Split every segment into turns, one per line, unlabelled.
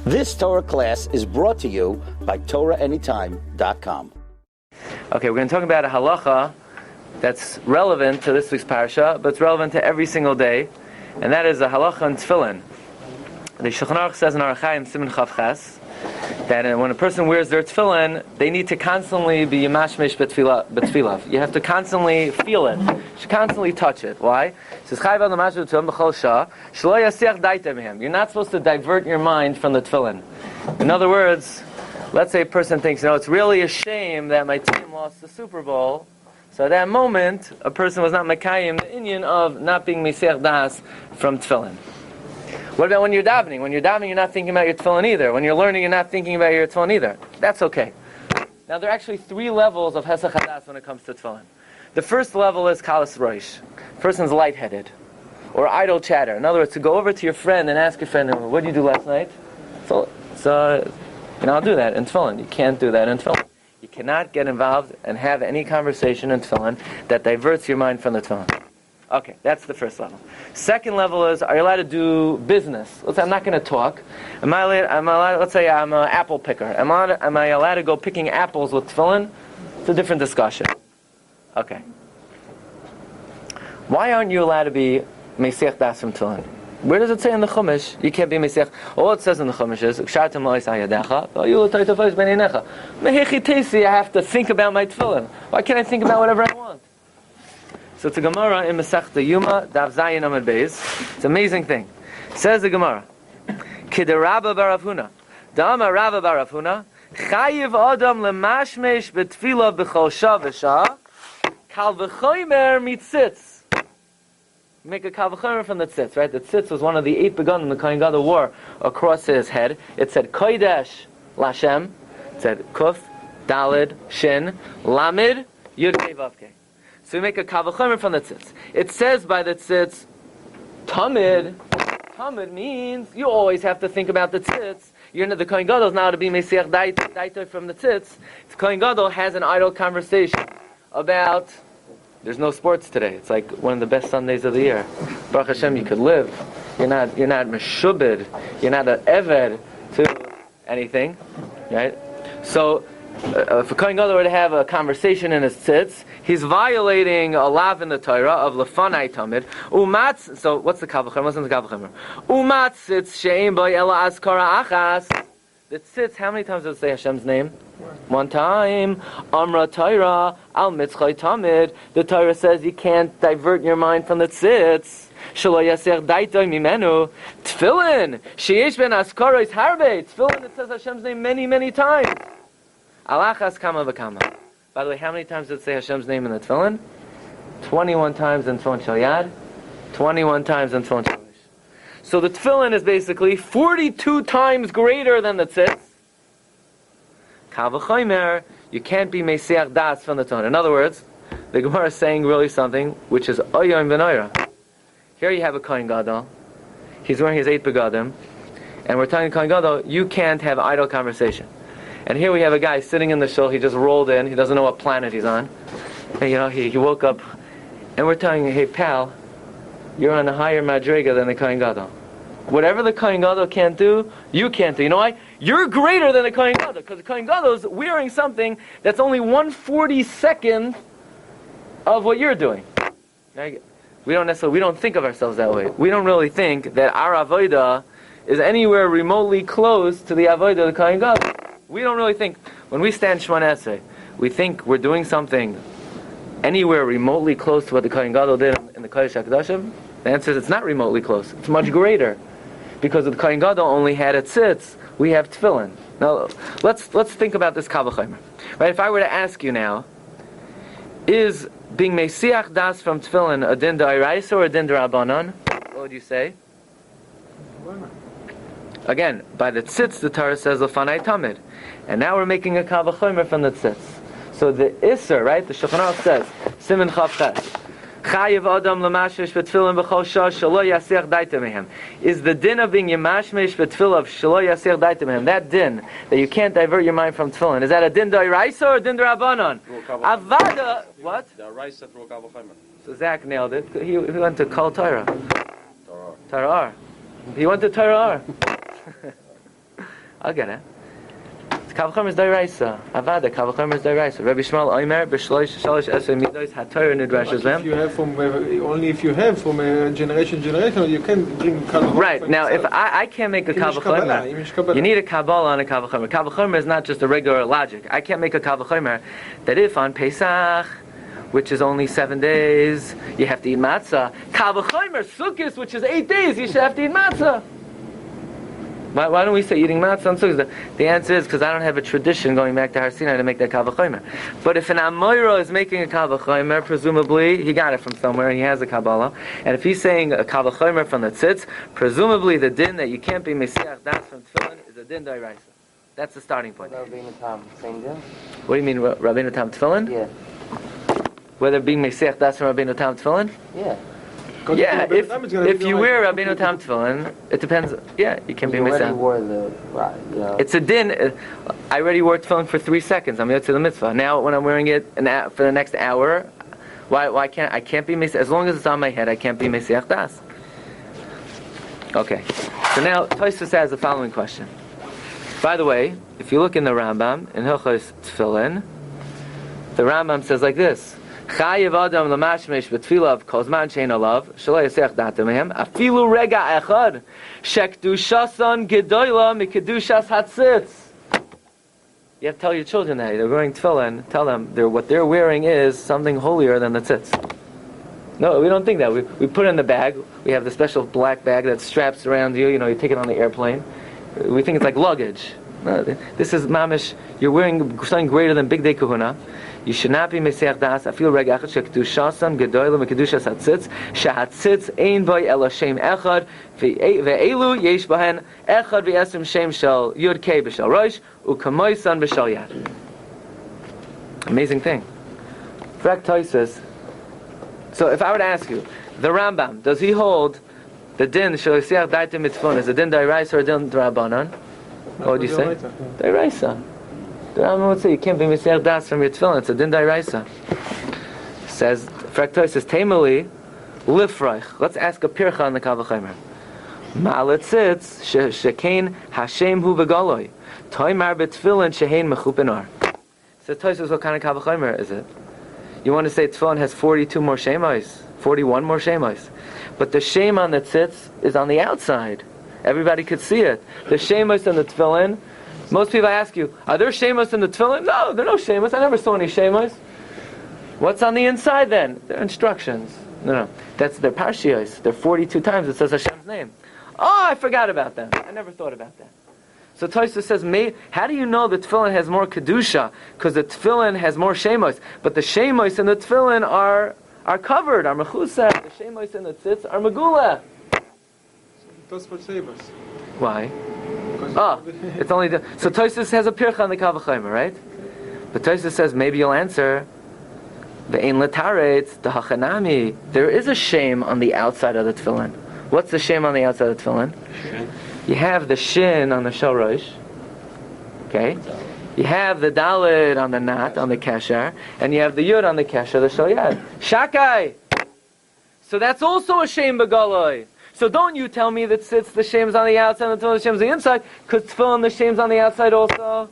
This Torah class is brought to you by TorahAnytime.com.
Okay, we're going to talk about a halacha that's relevant to this week's Parsha, but it's relevant to every single day, and that is a halacha in Tefillin. The Shulchan Aruch says in Arachayim Siman Chav Ches that when a person wears their Tefillin, they need to constantly be yamashmesh betfilav. You have to constantly feel it. You should constantly touch it. Why? It says Chayv al Namash B'Tefillin B'Chol Shah Shlo Yasiach Daita B'Hem. You're not supposed to divert your mind from the Tefillin. In other words, let's say a person thinks, it's really a shame that my team lost the Super Bowl. So at that moment, a person was not makayim the inyan of not being mesiach das from Tefillin. What about when you're davening? When you're davening, you're not thinking about your tefillin either. When you're learning, you're not thinking about your tefillin either. That's okay. Now, there are actually three levels of hesach hadas when it comes to tefillin. The first level is kalas roish. Person's lightheaded. Or idle chatter. In other words, to go over to your friend and ask your friend, what did you do last night? So I'll do that in tefillin. You can't do that in tefillin. You cannot get involved and have any conversation in tefillin that diverts your mind from the tefillin. Okay, that's the first level. Second level is, are you allowed to do business? Let's say I'm not going to talk. Am I allowed, let's say I'm an apple picker. Am I allowed to go picking apples with tefillin? It's a different discussion. Okay. Why aren't you allowed to be mesiach das from tefillin? Where does it say in the Chumash you can't be mesiach? All it says in the Chumash is, I have to think about my tefillin. Why can't I think about whatever I want? So it's a Gemara in Masechta Yuma, Daf Zayin Amud Beis. It's an amazing thing. Says the Gemara, Kid Rabba bar Rav Huna, Dama Rabba bar Rav Huna, Chayiv Adam lemashmesh betfila b'chol shah v'shah, kal v'choymer mitzitz. Make a kal v'choymer from the tzitz, right? The tzitz was one of the 8 begunim the Kohen Gadol wore across his head. It said Kodesh Lashem. It said Kuf, Dalid, Shin, Lamid, Yud Kei Vav Kei. So we make a kavachomer from the tzitz. It says by the tzitz, tamid. Tamid means you always have to think about the tzitz. The Kohen Gadol is now to be mesiach daita from the tzitz. The Kohen Gadol has an idle conversation about, there's no sports today. It's like one of the best Sundays of the year. Baruch Hashem, you could live. You're not meshubed. You're not an eved to anything, right? So, if a Kohen Gadol were to have a conversation in his tzitz, he's violating a lav in the Torah of lefanai tamid. Umatz. So what's the kavachomer? What's in the kavachomer? Umatzitz she'im boy ela azkara achas. The tzitz. How many times does it say Hashem's name? One time. Amra Torah al mitzchay tamid. The Torah says you can't divert your mind from the tzitz. Shelo yaser daitoi mimenu. Tefillin sheyesh ben azkara is harbe. Tefillin. It says Hashem's name many, many times. Alachas kama v'kama. By the way, how many times did it say Hashem's name in the Tefillin? 21 times in Tefillin Shel Yad, 21 times in Tefillin Shel Ish. So the Tefillin is basically 42 times greater than the Tzitz. Kal v'chomer, you can't be mesiach das from the Tefillin. In other words, the Gemara is saying really something which is oyoim v'noira. Here you have a Kohen Gadol. He's wearing his 8 begadim, and we're telling Kohen Gadol, you can't have idle conversation. And here we have a guy sitting in the shul. He just rolled in. He doesn't know what planet he's on. And, he woke up, and we're telling him, hey, pal, you're on a higher madriga than the Kohen Gadol. Whatever the Kohen Gadol can't do, you can't do. You know why? You're greater than the Kohen Gadol, because the Kohen Gadol is wearing something that's only 1/42 of what you're doing. We don't think of ourselves that way. We don't really think that our avodah is anywhere remotely close to the avodah of the Kohen Gadol. We don't really think, when we stand Shemona Esrei, we think we're doing something anywhere remotely close to what the Kohen Gadol did in the Kodesh HaKadoshim. The answer is it's not remotely close. It's much greater. Because the Kohen Gadol only had a tzitz, we have tefillin. Now, let's think about this kavachomer. Right? If I were to ask you now, is being mesiach das from tefillin a din d'oraisa or a din d'rabbanan? What would you say? Again, by the tzitz, the Torah says lefanai tamid, and now we're making a kavachomer from the tzitz. So the iser, right? The Shulchan Aruch says, Siman Chav Ches, Chayiv Adam lemashmesh betfillin b'chol shah shelo yasiach daita mehem. Is the din of being yemashmesh betfillah shelo yasiach daita mehem, that din that you can't divert your mind from tefillin, is that a din d'oraisa or a din d'rabbanan? Avada, what? The oraisa through kavachomer. So Zach nailed it. He went to Kol Torah. Torah. He went to Torah. I'll get it. Kal v'chomer is d'oraisa. Avada, kal v'chomer is d'oraisa. Rabbi Shmuel Omer, b'shlosh esrei midos haTorah nidrashes them.
Only if you have from generation to generation, you can bring kal v'chomer.
Right, now if I can't make a kal v'chomer, you need a Kabbalah on a kal v'chomer. Kal v'chomer is not just a regular logic. I can't make a kal v'chomer that if on Pesach, which is only 7 days, you have to eat matzah. Kal v'chomer, Sukkot, which is 8 days, you should have to eat matzah. Why don't we say eating matzah on Sukkot? The answer is because I don't have a tradition going back to Har Sinai to make that kal v'chomer. But if an Amoira is making a kal v'chomer, presumably he got it from somewhere and he has a Kabbalah. And if he's saying a kal v'chomer from the Tzitz, presumably the din that you can't be Mesiach Das from Tefillin is a din d'oraisa. That's the starting point.
Rabbeinu Tam, same din?
What do you mean, Rabbeinu Tam Tefillin?
Yeah.
Whether being Mesiach Das from Rabbeinu Tam Tefillin?
Yeah.
Yeah, if you wear Rabbeinu Tam Tefillin, it depends. Yeah, you can be
already
Mesiach.
wore the,
It's a din. I already wore Tefillin for 3 seconds. I'm to the mitzvah. Now, when I'm wearing it for the next hour, why can't I can't be Mesiach? As long as it's on my head, I can't be Mesiach Das. Okay. So now, Tosfos has the following question. By the way, if you look in the Rambam, in Hilchos Tefillin, the Rambam says like this. Chayiv Adam l'mashmesh b'tfilav kol zman she'ein alav shelo yasech da'ato mehem afilu rega echad shekdushasan gedoyla mikedushas hatzitz. You have to tell your children that they're wearing tefillin. Tell them what they're wearing is something holier than the tzitz. No, we don't think that. We put it in the bag. We have the special black bag that straps around you. You know, you take it on the airplane. We think it's like luggage. No, this is mamish. You're wearing something greater than Big Day Kahuna. You should not be Mesiach Das. Afil rega echad shekdushasan gedoyla mikedushas hatzitz shehatzitz ein boy ela shem echad ve'elu yesh bahen echad ve'esrim shem shel yud kei b'shel rosh u'kamoisan b'shel yad. Amazing thing. Frak Tosfos. So if I were to ask you, the Rambam, does he hold the din shel yisiach daitim mitzvon is a din d'oraisa or a din d'Rabbanan? What would you say? D'oraisa. The Rambam would say you can't be Mesiach Das from your tefillin. It's a din d'oraisa. Says Frak Tosfos Taimali Lifreich. Let's ask a pircha on the kal v'chomer. Ma'alet tzitz shekein Hashem hu v'galoi toimar b'tefillin shehein mechupinar. So Tosfos, what kind of kal v'chomer is it? You want to say tefillin has 42 more shemos, 41 more shemos, but the shem on the tzitz is on the outside. Everybody could see it. The shemos on the tefillin. Most people ask you, are there shemos in the tefillin? No, there are no shemos. I never saw any shemos. What's on the inside then? They're instructions. No. That's their Parshas. They're 42 times it says Hashem's name. Oh, I forgot about them. I never thought about that. So Tosfos says, how do you know the tefillin has more kedusha? Because the tefillin has more shemos. But the shemos in the tefillin are covered, are mechusah. The shemos in the tzitz are megula. Why? It's only so Tosfos has a pircha on the kal v'chomer, right? But Tosfos says maybe you'll answer the ein letaretz the hachanami. There is a shame on the outside of the tefillin. What's the shame on the outside of the tefillin? Shin. You have the shin on the shel rosh. Okay. You have the daled on the nat on the kesher, and you have the yud on the kesher, the shel yad. Shakai. So that's also a shame begaloi. So don't you tell me that sits the shame's on the outside and the tefillin the shame's on the inside, because tefillin the shame's on the outside also.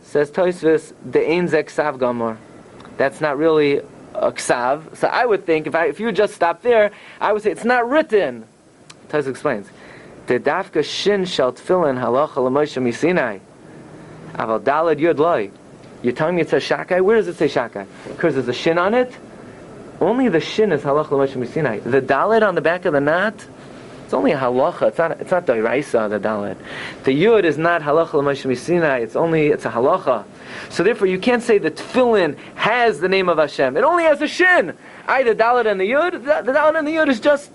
Says Tosfos, the ein zeh ksav gamor. That's not really a ksav. So I would think, if you just stop there, I would say it's not written. Tosfos explains. The dafka shin shel tefillin halacha l'moshe misinai. Aval daled yud loy. You're telling me it says shakai? Where does it say shakai? Because there's a shin on it? Only the shin is halacha l'moshe misinai. The daled on the back of the knot, it's only a halacha. It's not d'oraisa, the daled. The yud is not halacha l'moshe misinai. It's a halacha. So therefore, you can't say the tefillin has the name of Hashem. It only has a shin. The daled and the yud. The daled and the yud is just.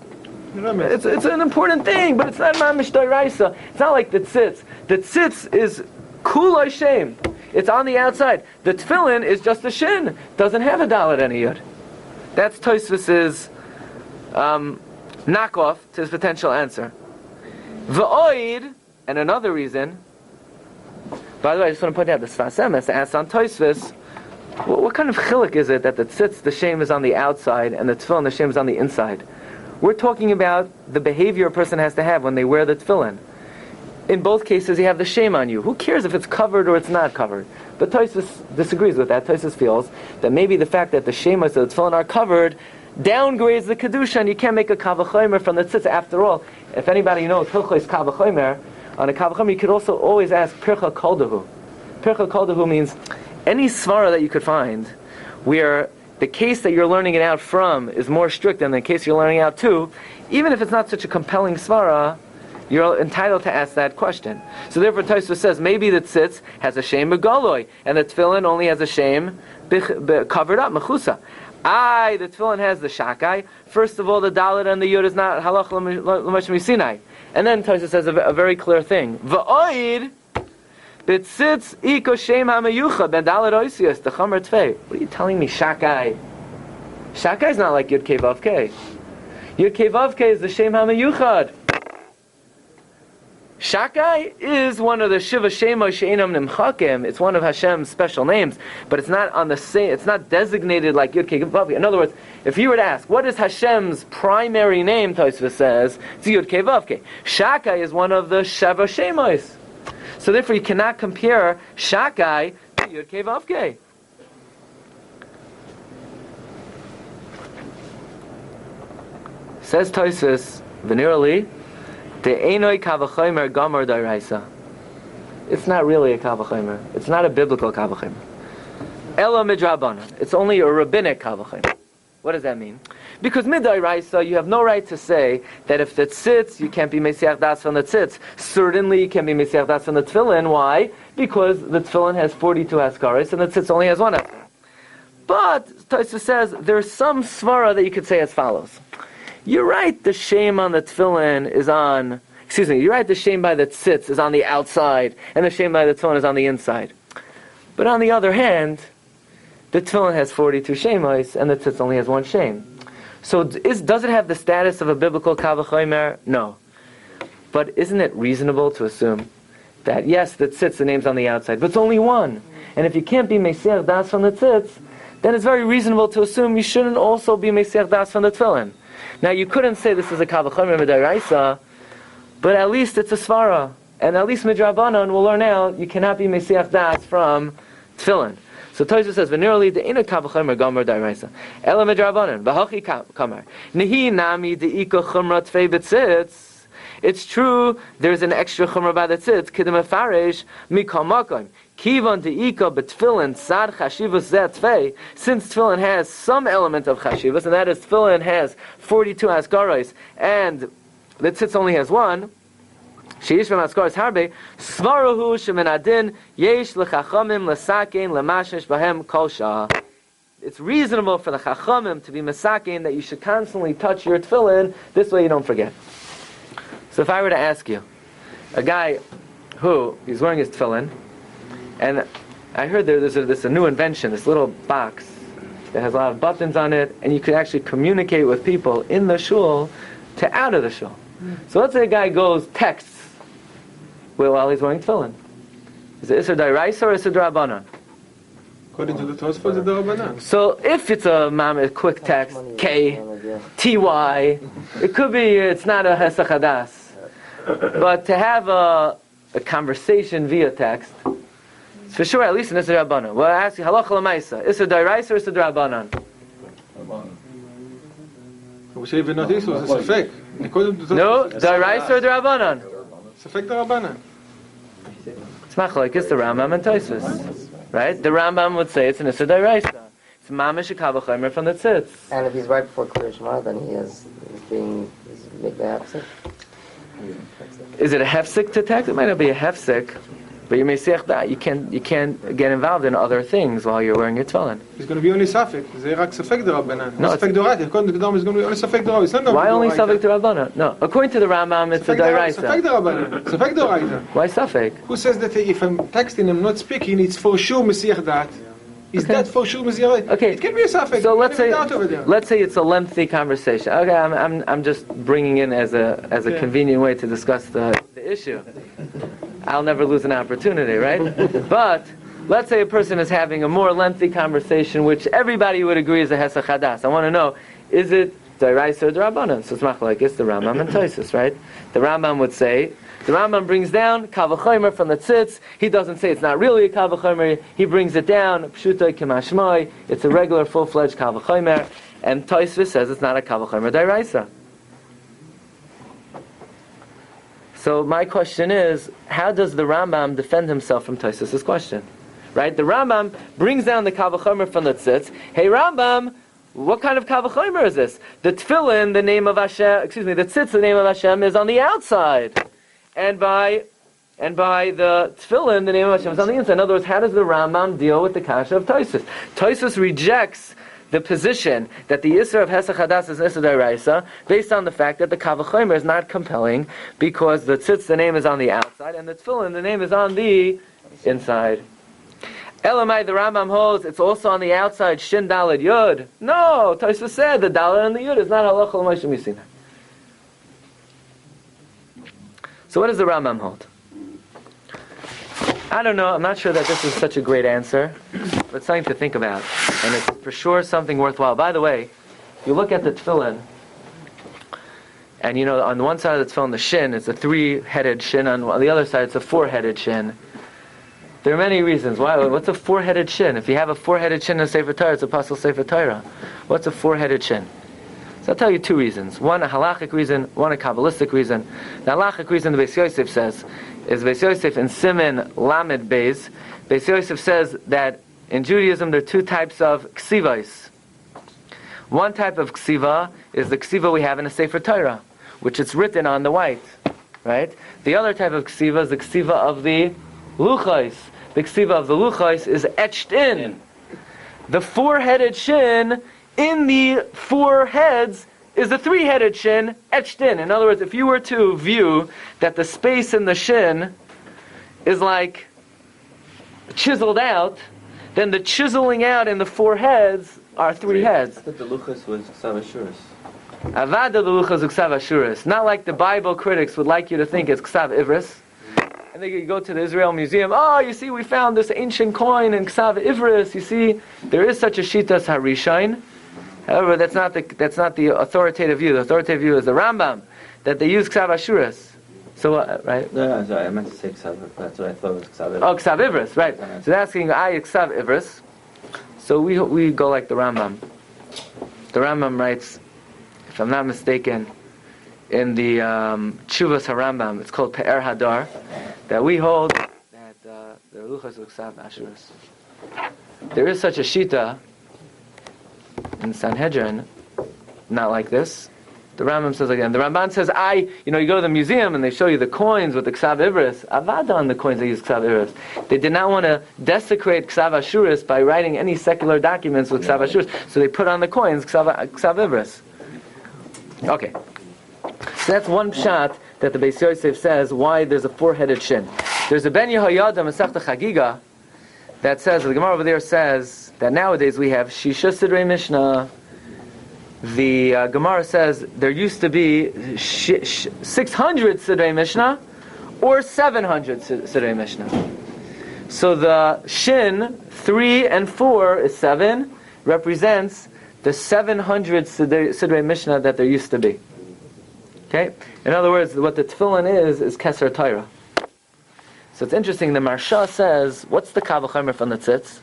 It's an important thing, but it's not mamish d'oraisa. It's not like the tzitz. The tzitz is kulay shem. It's on the outside. The tefillin is just a shin. Doesn't have a daled and a yud. That's Tosfos's knockoff to his potential answer. V'oid, and another reason. By the way, I just want to point out the Sfas Emes asks on Tosfos, what kind of chiluk is it that the tzitz, the shame is on the outside, and the tefillin, the shame is on the inside? We're talking about the behavior a person has to have when they wear the tefillin. in both cases you have the shame on you. Who cares if it's covered or it's not covered? But Tosfos disagrees with that. Tosfos feels that maybe the fact that the shemos of the tefillin are covered downgrades the kedusha, and you can't make a kavachomer from the tzitz. After all, if anybody knows hilchos kavachomer, on a kavachomer you could also always ask pircha koldahu. Pircha koldahu means any svara that you could find where the case that you're learning it out from is more strict than the case you're learning out to, even if it's not such a compelling svara, you're entitled to ask that question. So therefore Tosfos says maybe the tzitz has a shame begoloi, and the tefillin only has a shame covered up, mechusa. The tefillin has the shakai. First of all, the dalet and the yud is not halach l'moshe misinai. And then Tosfos says a very clear thing. V'oid b'tzitz iko shem ha'meyucha ben dalet oisius the chamer tvei. What are you telling me, shakai? Shakai is not like yud kei vav kei. Yud kei vav kei is the shem ha'meyuchad. Shakai is one of the Shiva Shema She'enam Nimchakim. It's one of Hashem's special names, but it's not on the same. It's not designated like Yud Kei Vav Kei. In other words, if you were to ask, what is Hashem's primary name? Tosfos says it's Yud Kei Vav Kei. Shakai is one of the Shiva Shemos. So therefore, you cannot compare Shakai to Yud Kei Vav Kei. Says Tosfos, venerally. It's not really a kavachomer. It's not a biblical kavachomer. Ela midrabanan. It's only a rabbinic kavachomer. What does that mean? Because midairaisa, you have no right to say that if the tzitz, you can't be mesiach das from the tzitz. Certainly you can be mesiach das from the tefillin. Why? Because the tefillin has 42 haskaris and the tzitz only has one haskar. But Tosfos says there's some svara that you could say as follows. You're right, the shame on the tefillin is on, you're right, the shame by the tzitz is on the outside, and the shame by the tefillin is on the inside. But on the other hand, the tefillin has 42 shemos, and the tzitz only has one shame. So does it have the status of a biblical kavachomer? No. But isn't it reasonable to assume that, yes, the tzitz, the name's on the outside, but it's only one. And if you can't be mesiach das from the tzitz, then it's very reasonable to assume you shouldn't also be mesiach das from the tefillin. Now you couldn't say this is a kavachomer midaraisa, but at least it's a svara, and at least midrabanan we'll learn out you cannot be mesiach das from tefillin. So Tosfos says venerally the ina kavachomer gomer daraisa ela midrabanan v'hachi kamar nehi nami deiko chumra tfei b'tzitz. It's true there's an extra chumra by the tzitz kidem afarish mikol makom. Kivan deika betfillin sad chashivus zet tvei. Since tefillin has some element of chashivus, and that is tefillin has 42 haskaros, and the tzitz only has one. Sheish from haskaros harbe svarahu shemenadin yesh lechachamim lesakein lemashesh bahem kol shah. It's reasonable for the chachamim to be mesakein that you should constantly touch your tefillin. This way you don't forget. So if I were to ask you, a guy who he's wearing his tefillin. And I heard there's a new invention, this little box that has a lot of buttons on it, and you can actually communicate with people in the shul to out of the shul. So let's say a guy texts while he's wearing tefillin. Is it Isser D'Oraisa or Isser D'Rabbanan?
According to the Tosfos, it's D'Rabbanan.
So if it's a quick text, K, T-Y, it could be, it's not a Hesach Hadas. But to have a conversation via text, for sure, at least in Isser D'Rabbanan. Well, I ask you, halacha l'maisa, Isser D'Oraisa or Isser D'Rabbanan?
We say even not this was a safek.
No, D'Oraisa or D'Rabbanan?
Safek D'Rabbanan.
It's machlokes the Rambam and Tosfos, right? The Rambam would say it's an Isser D'Oraisa. It's mamish a kavachomer from the tzitz.
And if he's right before Kriya Shema, then he's making the hefsek.
Is it a hefsek to text? It might not be a hefsek. But you may say that you can't get involved in other things while you're wearing your tefillin.
It's going to be only safek. It's rak safek d'Rabbanan. No, safek d'Oraita. According to the Dom, it's going to be only safek d'Oraita.
Why only safek d'Rabbanan? No, according to the Rambam, it's a d'Oraisa.
Safek d'Rabbanan. Safek d'Oraita.
Why safek?
Who says that if I'm texting him not speaking, it's for sure mesiach dat? Is that for sure mesiach?
Okay.
It can be a safek.
So let's say it's a lengthy conversation. Okay, I'm just bringing in as a convenient way to discuss the issue. I'll never lose an opportunity, right? But let's say a person is having a more lengthy conversation, which everybody would agree is a Hesach Hadas. I want to know, is it D'Oraisa or D'Rabbanan. So it's machlokes the Rambam and Tosfos, right? The Rambam would say, the Rambam brings down Kal V'chomer from the Tzitz. He doesn't say it's not really a Kal V'chomer. He brings it down, Pshutai K'mashmoi. It's a regular full-fledged Kal V'chomer. And Tosfos says it's not a Kal V'chomer D'Oraisa. So my question is, how does the Rambam defend himself from Tosfos' question? Right? The Rambam brings down the Kal V'chomer from the Tzitz. Hey Rambam, what kind of Kal V'chomer is this? The Tefillin, the name of Hashem, the Tzitz, the name of Hashem, is on the outside. And by the Tefillin, the name of Hashem is on the inside. In other words, how does the Rambam deal with the kasha of Tosfos? Tosfos rejects the position that the Isser of Hesach Hadas is Isser D'Oraisa based on the fact that the Kal V'chomer is not compelling because the Tzitz, the name is on the outside, and the Tefillin, the name is on the inside. Elamai, the Rambam holds, it's also on the outside, Shin Daled Yud. No, Tosfos said the Daled and the Yud is not Halacha L'Moshe Misina. So what does the Rambam hold? I don't know, I'm not sure that this is such a great answer, but it's something to think about. And it's for sure something worthwhile. By the way, if you look at the Tefillin, and on the one side of the Tefillin, the Shin, it's a 3-headed Shin, on the other side it's a 4-headed Shin. There are many reasons. Why? What's a 4-headed Shin? If you have a 4-headed Shin in a Sefer Torah, it's a Pasal Sefer Torah. What's a 4-headed Shin? So I'll tell you 2 reasons. One, a halachic reason, one, a Kabbalistic reason. The halachic reason the Beis Yosef says is Beis Yosef in Siman Lamed Beis. Beis Yosef says that in Judaism there are 2 types of ksivos. One type of ksiva is the ksiva we have in a Sefer Torah, which is written on the white, right? The other type of ksiva is the ksiva of the luchos. The ksiva of the luchos is etched in. The 4-headed Shin in the 4 heads is the 3-headed Shin etched in. In other words, if you were to view that the space in the Shin is like chiseled out, then the chiseling out in the 4 heads are 3 heads.
I thought the luchos was Ksav Ashuris.
Avada the luchos Ksav Ashuris. Not like the Bible critics would like you to think it's Ksav Ivris. And then you go to the Israel Museum, you see we found this ancient coin in Ksav Ivris. You see, there is such a Shitas Harishain. However, that's not the authoritative view. The authoritative view is the Rambam, that they use Ksav Ashuris. So, right?
No, sorry, I meant to say Ksav. That's what I thought was Ksav Ivris.
Oh, Ksav Ivris, right. So they're asking, Ksav Ivris. So we go like the Rambam. The Rambam writes, if I'm not mistaken, in the Tshuvas HaRambam, it's called Pe'er Hadar, that we hold that the Luchos of Ksav Ashuris. There is such a Shita in Sanhedrin, not like this. The Rambam says again. The Ramban says, you go to the museum and they show you the coins with the Ksav Ivris. Avada on the coins they use Ksav Ivris. They did not want to desecrate Ksav Ashuris by writing any secular documents with Ksav Ashuris, so they put on the coins Ksav Ivris. Okay. So that's one shot that the Beis Yosef says why there's a 4-headed Shin. There's a Ben Yehoyada Masechta Chagiga that says, the Gemara over there says that nowadays we have Shisha Sidrei Mishnah. The Gemara says there used to be 600 Sidrei Mishnah or 700 Sidrei Mishnah. So the Shin, 3 and 4 is 7, represents the 700 Sidrei Mishnah that there used to be. Okay? In other words, what the Tefillin is Keser Torah. So it's interesting, the Marsha says, what's the Kal V'chomer from the Tzitz?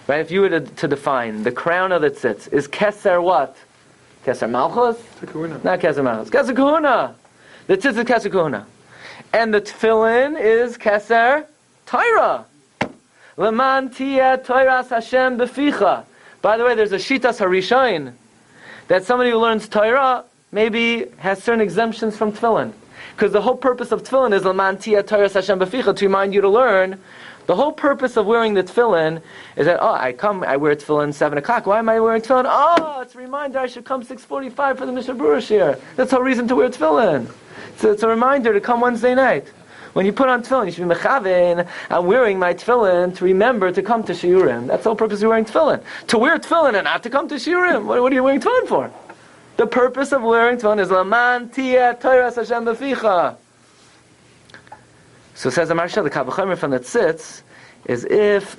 Right? If you were to define, the crown of the Tzitz is Keser what? Keser Malchus? Not Keser Malchus. Keser Kahuna. The Tzitz is Keser Kahuna. And the Tefillin is Keser Torah. Leman Tia Toiras Hashem Beficha. By the way, there's a Shitas Harishain that somebody who learns Torah maybe has certain exemptions from Tefillin. Because the whole purpose of Tefillin is Leman Tia Toiras Hashem Beficha, to remind you to learn. The whole purpose of wearing the Tefillin is that, I wear Tefillin 7 o'clock. Why am I wearing Tefillin? It's a reminder I should come 6:45 for the Mishnah Berurah Shiur. That's the whole reason to wear Tefillin. So it's a reminder to come Wednesday night. When you put on Tefillin, you should be mechavein. I'm wearing my Tefillin to remember to come to Shiurim. That's the whole purpose of wearing Tefillin. To wear Tefillin and not to come to Shiurim. What are you wearing Tefillin for? The purpose of wearing Tefillin is Laman Tia Toiras Hashem Beficha. So says the Marsha, the Kal V'chomer from the Tzitz is if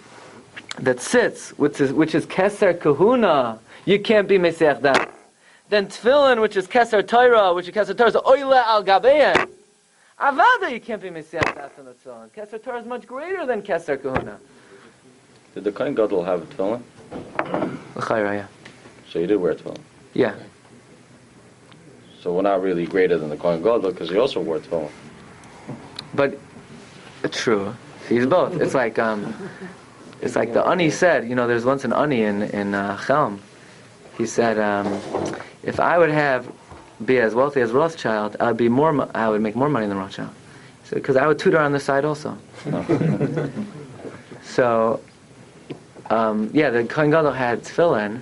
the Tzitz, which is Keser Kahuna, you can't be Meseach Das. then tefillin, which is keser Torah, is oile al gabein. Avada, you can't be Mesiach Das on the tefillin. Keser Torah is much greater than keser kahuna.
Did the Kohen Gadol have tefillin?
L'chayra, yeah.
So he did wear tefillin.
Yeah.
So we're not really greater than the Kohen Gadol because he also wore tefillin.
But true, he's both. It's like the Ani said. There's once an Ani in Chelm. He said, if I would be as wealthy as Rothschild, I would make more money than Rothschild. He said, because I would tutor on the side also. So, the Kohen Gadol had tefillin,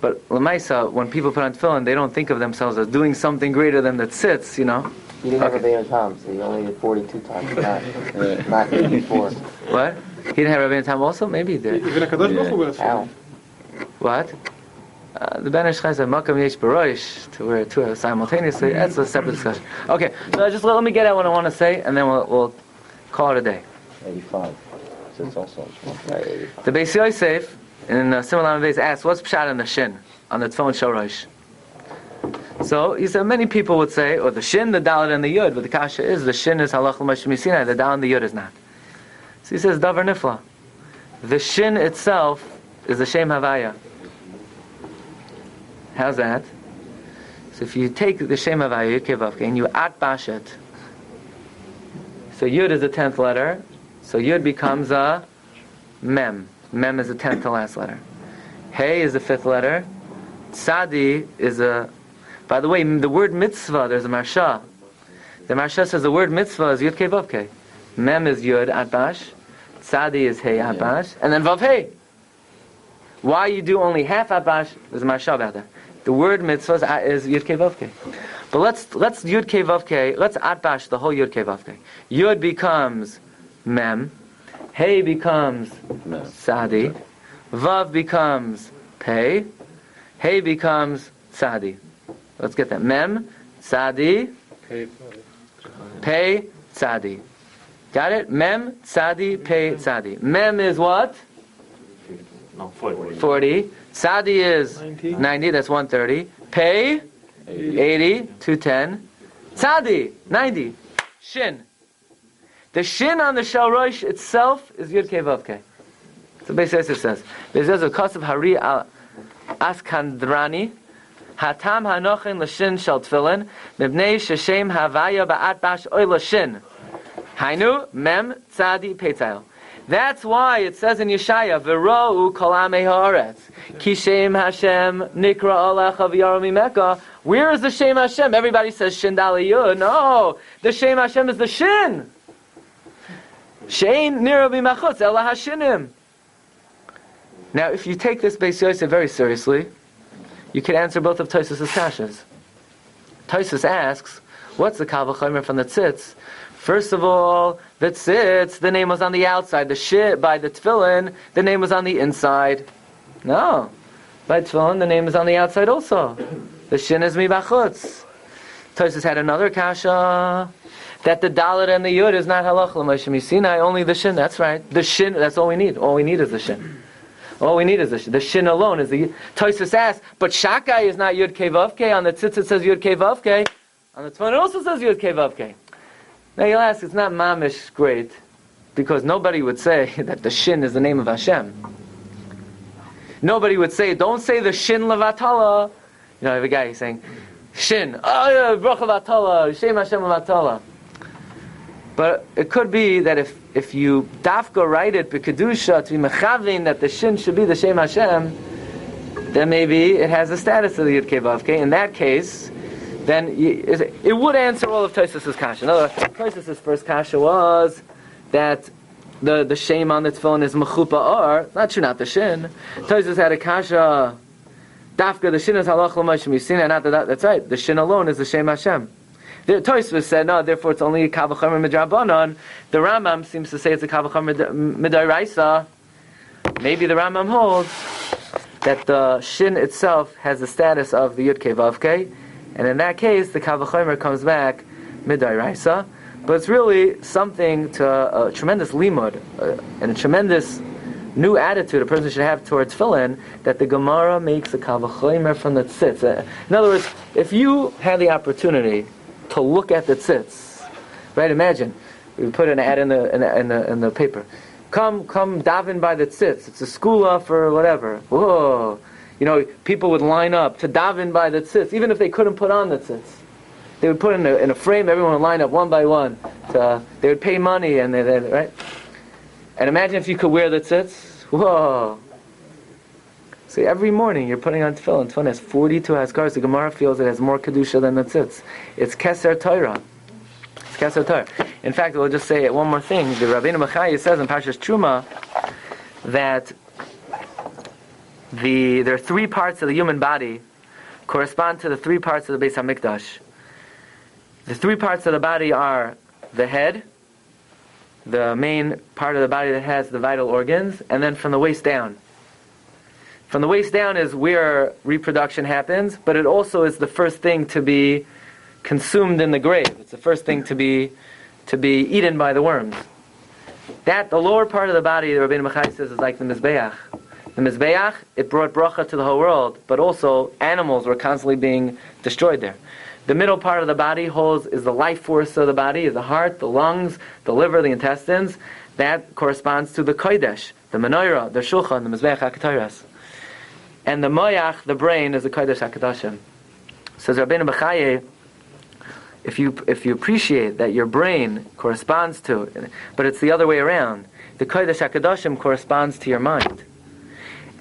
but L'maisa, when people put on tefillin, they don't think of themselves as doing something greater than the tzitz,
He didn't have Rabbeinu Tam, so he only did 42 times, not 84.
What? He didn't have Rabbeinu Tam also? Maybe he did.
Even a Kadosh Baruch Hu wears
How?
What? The Ben Ish Chai said, Makam Yesh Baroish, to wear two simultaneously. That's a separate discussion. Okay, so just let me get at what I want to say, and then we'll call it a day.
85. So it's also.
The Beis Yosef, in Simulam Beis, asked, what's Pshat on the Shin, on the Tefillin Shorosh? So he said many people would say, or the Shin, the Dalet, and the Yud, but the Kasha is, the Shin is Halach L'Moshe Misinai, the Dalet and the Yud is not. So he says, Davar Nifla. The Shin itself is the Shem Havaya. How's that? So if you take the Shem Havaya, Yud Kei Vav Kei, and you atbash it, so Yud is the 10th letter, so Yud becomes a Mem. Mem is the 10th to last letter. Hey is the 5th letter. Tzadi is a... By the way, the word mitzvah, there's a Marsha. The Marsha says the word mitzvah is Yud Kei Vav Kei. Mem is Yud atbash. Tzadi is Hey atbash. And then Vav Hey. Why you do only half atbash, there's a Marsha about that. The word mitzvah is Yud Kei Vav Kei. But let's Yud Kei Vav Kei, let's atbash the whole Yud Kei Vav Kei. Yud becomes Mem. Hey becomes Tzadi. Vav becomes Pei. Hey becomes Tzadi. Let's get that. Mem, Tzadi, Pei, Tzadi. Got it? Mem, Tzadi, Pei, Tzadi. Mem is what? 40. Tzadi is 90. That's 130. Pei, 80. 210. Tzadi, 90. Shin. The shin on the Shal Rosh itself is Yud Kei Vav Kei. So Beis Yosef says, there's a Kosev Hari al Askandrani, Hatam Hanochin L'Shin Shel Tefillin, Mibnei Sheshem Havaya Ba'at Bash Oy L'Shin. Hainu Mem Tzadi Petzayel. That's why it says in Yeshaya, V'ro'u Kol Amei Haaretz, Ki Shem Hashem Nikra Alecha V'yaru Mimeka. Where is the Shem Hashem? Everybody says Shin Dali Yud. No, the Shem Hashem is the Shin. Shein Nira B'Machutz Ela Hashinim. Now, if you take this Beis Yosef very seriously, you can answer both of Tosfos' kashas. Tosfos asks, what's the Kal V'chomer from the Tzitz? First of all, the Tzitz, the name was on the outside. The Shit, by the Tefillin, the name was on the inside. No. By Tefillin, the name is on the outside also. The Shin is Mibachutz. Tosfos had another kasha, that the Dalet and the Yud is not Halach L'Moshe Misinai, only the Shin. That's right. The Shin, that's all we need. All we need is the Shin. All we need is the Shin. The Shin alone is the... Tosfos asks, but Shakai is not Yud Kei Vav Kei. On the Tzitz it says Yud Kei Vav Kei. On the Tefillin it also says Yud Kei Vav Kei. Now you'll ask, it's not mamish great, because nobody would say that the Shin is the name of Hashem. Nobody would say, don't say the Shin Levatala. I have a guy saying, Shin, oh yeah, Bracha Vatala, Shem Hashem Levatala. But it could be that if you dafka write it b'kedusha to be mechavin that the Shin should be the Shem Hashem, then maybe it has the status of the Yud Kei Vav Kei. In that case, then it would answer all of Tosfos' kasha. In other words, Tosfos' first kasha was that the Shem on the Tefillin is mechupa or, not true, not the Shin. Tosfos had a kasha, dafka, the Shin is halach l'moshe misinai, not that's right, the Shin alone is the Shem Hashem. The Tosfos said, no, therefore it's only a Kal V'chomer Midrabanan. The Rambam seems to say it's a Kal V'chomer Midoraisa. Maybe the Rambam holds that the Shin itself has the status of the Yud Kei Vav Kei, and in that case, the Kal V'chomer comes back Midoraisa. But it's really something to a tremendous limud and a tremendous new attitude a person should have towards tefillin, that the Gemara makes a kal v'chomer from the tzitz. In other words, if you had the opportunity to look at the tzitz, right? Imagine we put an ad in the paper. Come daven by the tzitz. It's a skula for whatever. Whoa, people would line up to daven by the tzitz, even if they couldn't put on the tzitz. They would put in a frame. Everyone would line up one by one. They would pay money, and they right. And imagine if you could wear the tzitz. Whoa! So every morning you're putting on tefillin. Tefillin has 42 haskaras. The Gemara feels it has more kedusha than the tzitz. It's keser Torah. It's keser Torah. In fact, we'll just say one more thing. The Rabbi Machai says in Parshas Truma that there are 3 parts of the human body correspond to the 3 parts of the Beis Hamikdash. The 3 parts of the body are the head, the main part of the body that has the vital organs, and then from the waist down. From the waist down is where reproduction happens, but it also is the first thing to be consumed in the grave. It's the first thing to be eaten by the worms. The lower part of the body, the Rabbeinu Machai says, is like the Mizbeach. The Mizbeach, it brought bracha to the whole world, but also animals were constantly being destroyed there. The middle part of the body is the life force of the body, is the heart, the lungs, the liver, the intestines. That corresponds to the Kodesh, the Menorah, the Shulchan, the Mizbeach HaKetoras. And the Moyach, the brain, is the Kodesh HaKadoshim. Says Rabbeinu Bechaye, if you appreciate that your brain corresponds to, but it's the other way around, the Kodesh HaKadoshim corresponds to your mind.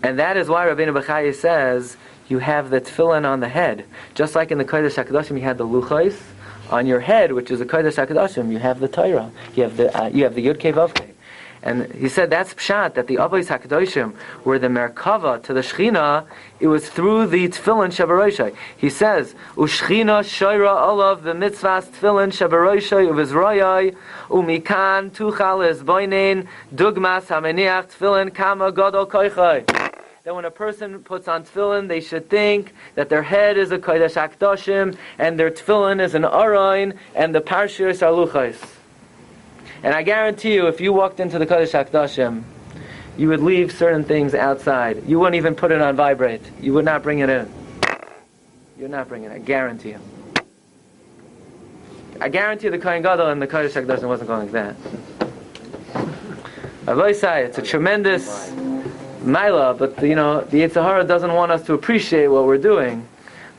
And that is why Rabbeinu Bechaye says, you have the tefillin on the head. Just like in the Kodesh HaKadoshim, you had the luchos on your head, which is the Kodesh HaKadoshim. You have the Torah. You have the Yud Kei Vav Kei. And he said that's pshat, that the Avos HaKadoshim were the Merkava to the Shechina. It was through the tefillin Shabaroshai. He says, U'shchina shoyra olav v'mitzvahs tefillin Shabaroshai u'vizroyai u'mikan tuchal esboinen dugmas hameniach tefillin kama gadol koichai. That when a person puts on tefillin, they should think that their head is a kodesh hakdoshim, and their tefillin is an arayin, and the parshas are luchos. And I guarantee you, if you walked into the kodesh hakdoshim, you would leave certain things outside. You wouldn't even put it on vibrate. You would not bring it in. You would not bring it in. I guarantee you. I guarantee you the Kohen Gadol and the kodesh hakdoshim wasn't going like that. Avoisai, it's a tremendous Maila, but the Yetzer Hara doesn't want us to appreciate what we're doing.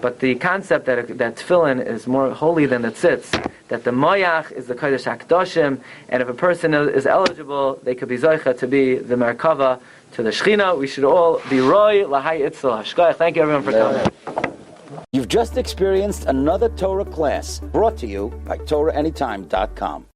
But the concept that tefillin is more holy than the tzitz, that the moyach is the kodesh hakdoshim, and if a person is eligible, they could be zoicha to be the merkava to the shechina. We should all be roy lahai itzlah. Shkoyach. Thank you everyone for coming.
You've just experienced another Torah class brought to you by TorahAnytime.com.